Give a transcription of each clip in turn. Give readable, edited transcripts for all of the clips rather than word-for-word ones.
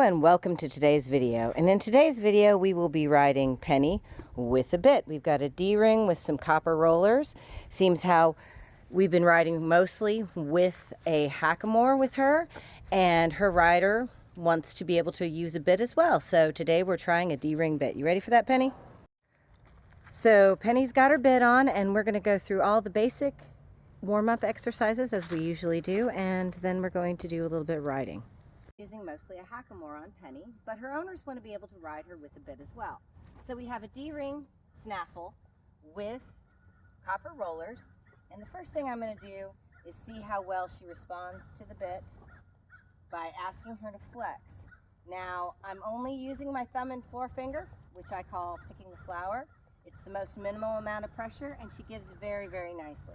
and welcome to today's video. And in today's video we will be riding Penny with a bit. We've got a D-ring with some copper rollers. Seems how we've been riding mostly with a hackamore with her, and her rider wants to be able to use a bit as well. So today we're trying a D-ring bit. You ready for that, Penny? So Penny's got her bit on, and we're going to go through all the basic warm-up exercises as we usually do, and then we're going to do a little bit of riding. Using mostly a hackamore on Penny, but her owners want to be able to ride her with a bit as well. So we have a D-ring Snaffle with copper rollers, and the first thing I'm going to do is see how well she responds to the bit by asking her to flex. Now, I'm only using my thumb and forefinger, which I call picking the flower. It's the most minimal amount of pressure, and she gives very, very nicely.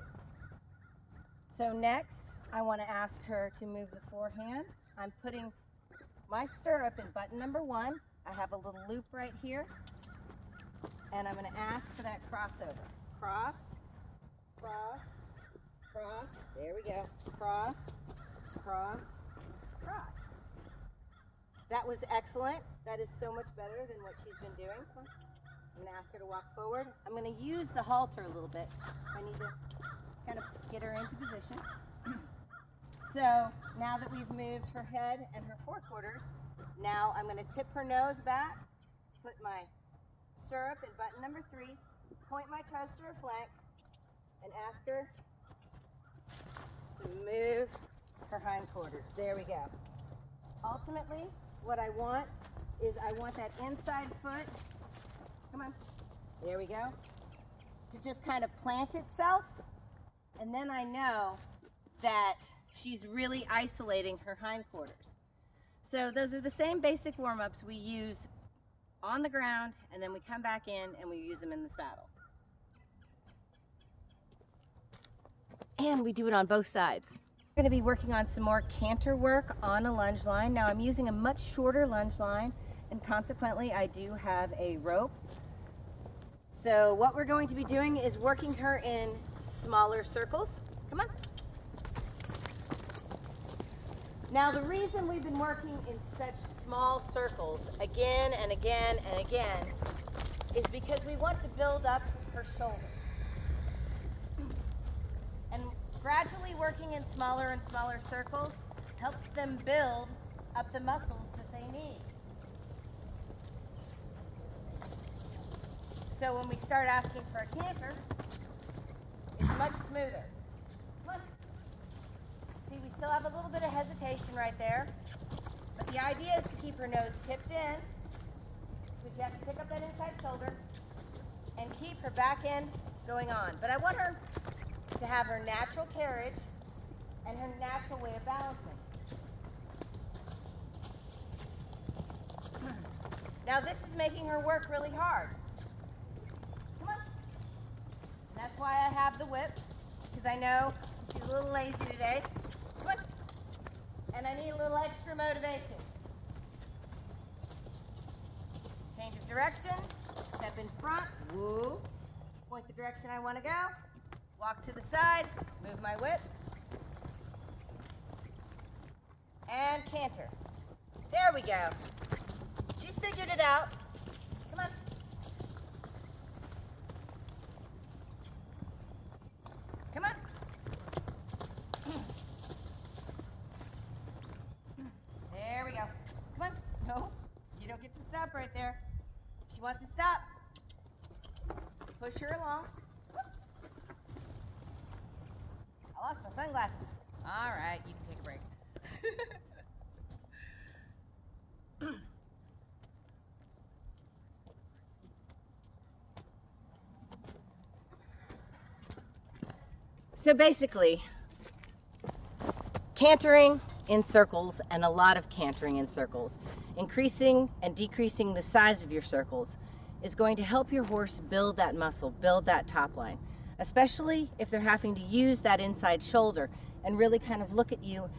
So next, I want to ask her to move the forehand. I'm putting my stirrup in button number 1. I have a little loop right here, and I'm going to ask for that crossover. Cross, cross, cross. There we go. Cross, cross, cross. That was excellent. That is so much better than what she's been doing. I'm going to ask her to walk forward. I'm going to use the halter a little bit. I need to kind of get her into position. So now that we've moved her head and her forequarters, now I'm going to tip her nose back, put my stirrup in button number 3, point my toes to her flank, and ask her to move her hindquarters. There we go. Ultimately, what I want is I want that inside foot, come on, there we go, to just kind of plant itself, and then I know that she's really isolating her hindquarters. So those are the same basic warm-ups we use on the ground, and then we come back in and we use them in the saddle. And we do it on both sides. We're going to be working on some more canter work on a lunge line. Now I'm using a much shorter lunge line, and consequently I do have a rope. So what we're going to be doing is working her in smaller circles. Come on. Now the reason we've been working in such small circles again and again and again is because we want to build up her shoulders. And gradually working in smaller and smaller circles helps them build up the muscles that they need. So when we start asking for a canter, it's much smoother. See, we still have a little bit of hesitation right there, but the idea is to keep her nose tipped in, because you have to pick up that inside shoulder, and keep her back end going on. But I want her to have her natural carriage and her natural way of balancing. Now this is making her work really hard. Come on. And that's why I have the whip, because I know she's a little lazy today. Come on. And I need a little extra motivation. Change of direction, step in front, woo, point the direction I want to go, walk to the side, move my whip, and canter. There we go. She's figured it out. Come on. Come on. There we go. Come on. No, you don't get to stop right there. She wants to stop. Push her along. I lost my sunglasses. All right, you can take a break. So basically, cantering in circles, and a lot of cantering in circles, increasing and decreasing the size of your circles, is going to help your horse build that muscle, build that top line, especially if they're having to use that inside shoulder and really kind of look at you,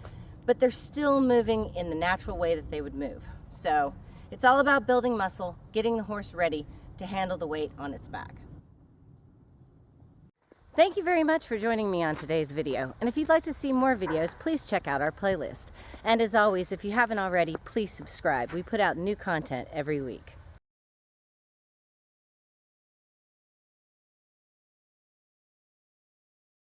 but they're still moving in the natural way that they would move. So it's all about building muscle, getting the horse ready to handle the weight on its back. Thank you very much for joining me on today's video. And if you'd like to see more videos, please check out our playlist. And as always, if you haven't already, please subscribe. We put out new content every week.